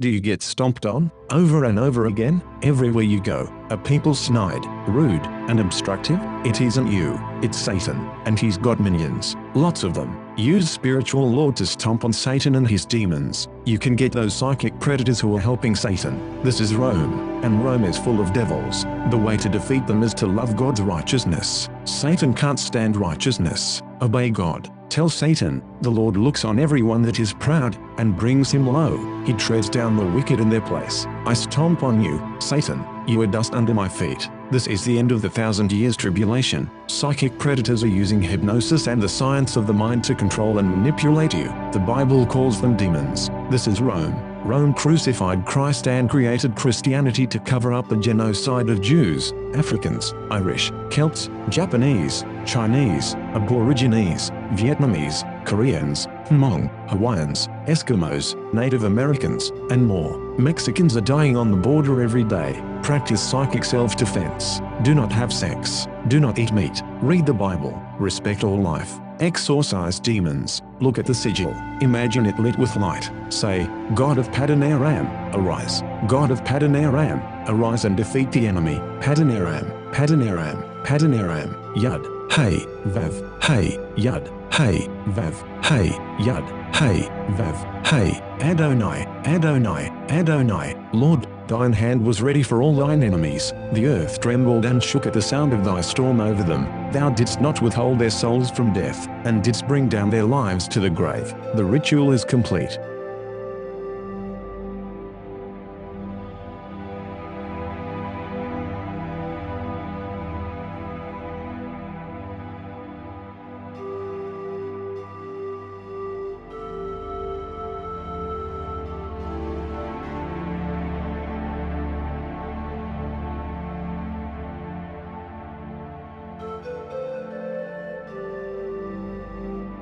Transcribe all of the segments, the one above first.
Do you get stomped on, over and over again, everywhere you go? Are people snide, rude, and obstructive? It isn't you, it's Satan, and he's got minions, lots of them. Use spiritual law to stomp on Satan and his demons. You can get those psychic predators who are helping Satan. This is Rome, and Rome is full of devils. The way to defeat them is to love God's righteousness. Satan can't stand righteousness. Obey God. Tell Satan, the Lord looks on everyone that is proud, and brings him low. He treads down the wicked in their place. I stomp on you, Satan. You are dust under my feet. This is the end of the 1,000 years tribulation. Psychic predators are using hypnosis and the science of the mind to control and manipulate you. The Bible calls them demons. This is Rome. Rome crucified Christ and created Christianity to cover up the genocide of Jews, Africans, Irish, Celts, Japanese, Chinese, Aborigines, Vietnamese, Koreans, Hmong, Hawaiians, Eskimos, Native Americans, and more. Mexicans are dying on the border every day. Practice psychic self-defense. Do not have sex. Do not eat meat. Read the Bible. Respect all life. Exorcise demons. Look at the sigil. Imagine it lit with light. Say, God of Paddan Aram, arise. God of Paddan Aram, arise and defeat the enemy. Paddan Aram, Paddan Aram, Paddan Aram, Yud, Hey, Vav, Hey, Yud, Hey, Vav, Hey, Yud, Hey, Vav, Hey, Adonai, Adonai, Adonai, Lord. Thine hand was ready for all thine enemies. The earth trembled and shook at the sound of thy storm over them. Thou didst not withhold their souls from death, and didst bring down their lives to the grave. The ritual is complete.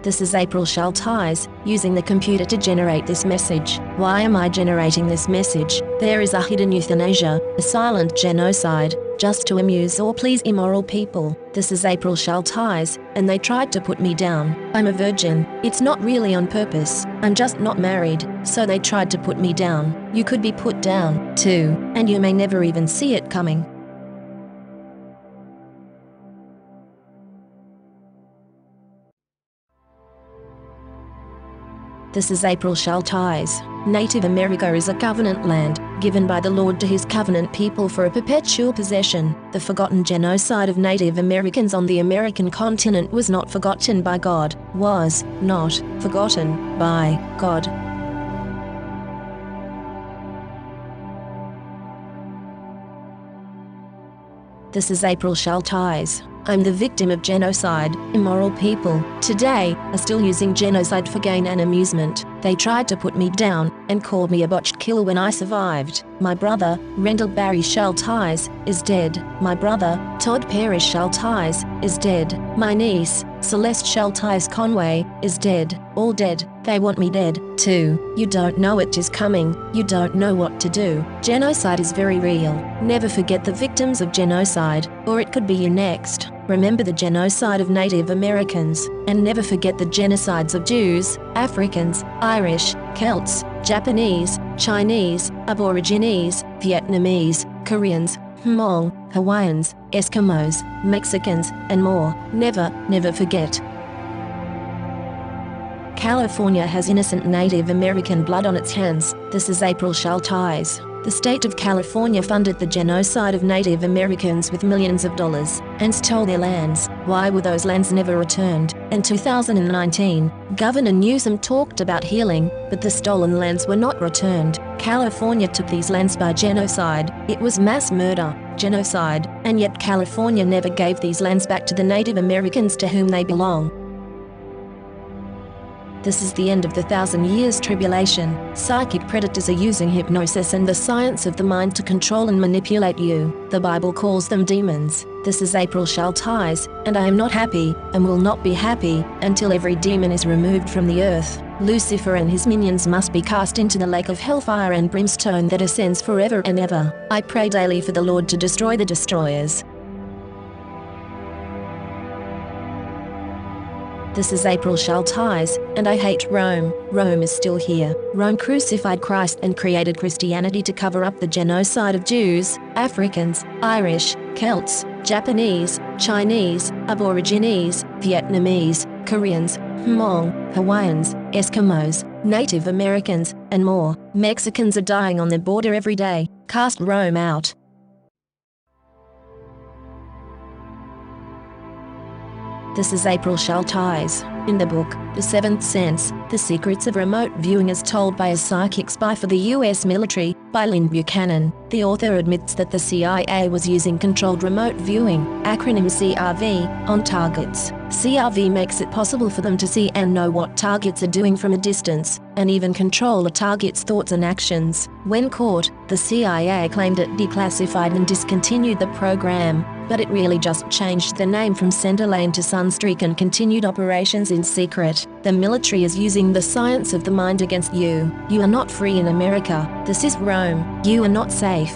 This is April Schulthies, using the computer to generate this message. Why am I generating this message? There is a hidden euthanasia, a silent genocide, just to amuse or please immoral people. This is April Schulthies, and they tried to put me down. I'm a virgin. It's not really on purpose. I'm just not married, so they tried to put me down. You could be put down, too, and you may never even see it coming. This is April Schulthies. Native America is a covenant land, given by the Lord to his covenant people for a perpetual possession. The forgotten genocide of Native Americans on the American continent was not forgotten by God, was not forgotten by God. This is April Schulthies. I'm the victim of genocide. Immoral people, today, are still using genocide for gain and amusement. They tried to put me down, and called me a botched killer when I survived. My brother, Rendell Barry Schulthies, is dead. My brother, Todd Parrish Schulthies, is dead. My niece, Celeste Schulthies Conway, is dead. All dead. They want me dead, too. You don't know it is coming. You don't know what to do. Genocide is very real. Never forget the victims of genocide, or it could be you next. Remember the genocide of Native Americans, and never forget the genocides of Jews, Africans, Irish, Celts, Japanese, Chinese, Aborigines, Vietnamese, Koreans, Hmong, Hawaiians, Eskimos, Mexicans, and more. Never, never forget. California has innocent Native American blood on its hands. This is April Schulthies. The state of California funded the genocide of Native Americans with millions of dollars, and stole their lands. Why were those lands never returned? In 2019, Governor Newsom talked about healing, but the stolen lands were not returned. California took these lands by genocide. It was mass murder, genocide, and yet California never gave these lands back to the Native Americans to whom they belong. This is the end of the 1,000 years tribulation. Psychic predators are using hypnosis and the science of the mind to control and manipulate you. The Bible calls them demons. This is April Schulthies, and I am not happy, and will not be happy, until every demon is removed from the earth. Lucifer and his minions must be cast into the lake of hellfire and brimstone that ascends forever and ever. I pray daily for the Lord to destroy the destroyers. This is April Schulthies, and I hate Rome. Rome is still here. Rome crucified Christ and created Christianity to cover up the genocide of Jews, Africans, Irish, Celts, Japanese, Chinese, Aborigines, Vietnamese, Koreans, Hmong, Hawaiians, Eskimos, Native Americans, and more. Mexicans are dying on the border every day. Cast Rome out. This is April Schulthies. In the book, The Seventh Sense, The Secrets of Remote Viewing as Told by a Psychic Spy for the U.S. Military, by Lynn Buchanan, the author admits that the CIA was using controlled remote viewing, acronym CRV, on targets. CRV makes it possible for them to see and know what targets are doing from a distance, and even control a target's thoughts and actions. When caught, the CIA claimed it declassified and discontinued the program, but it really just changed the name from Centerlane to Sunstreak and continued operations in secret. The military is using the science of the mind against you. You are not free in America. This is Rome. You are not safe.